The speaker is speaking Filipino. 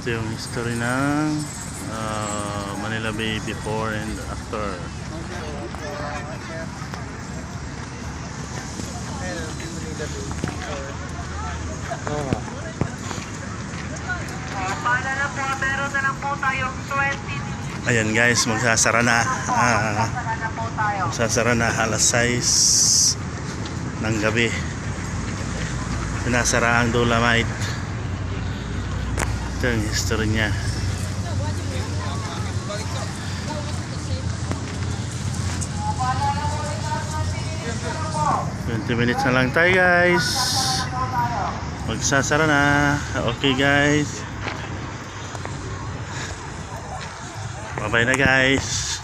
Ito yung history ng Manila Bay before and after. Paala na po, meron na lang po tayong 20. Ayan guys, magsasara na. Magsasara na alas 6 ng gabi. Sinasara ang Dolomite. Ito yung history niya. Minutes na lang tayo guys. Magsasara na. Okay guys. Bye bye na guys.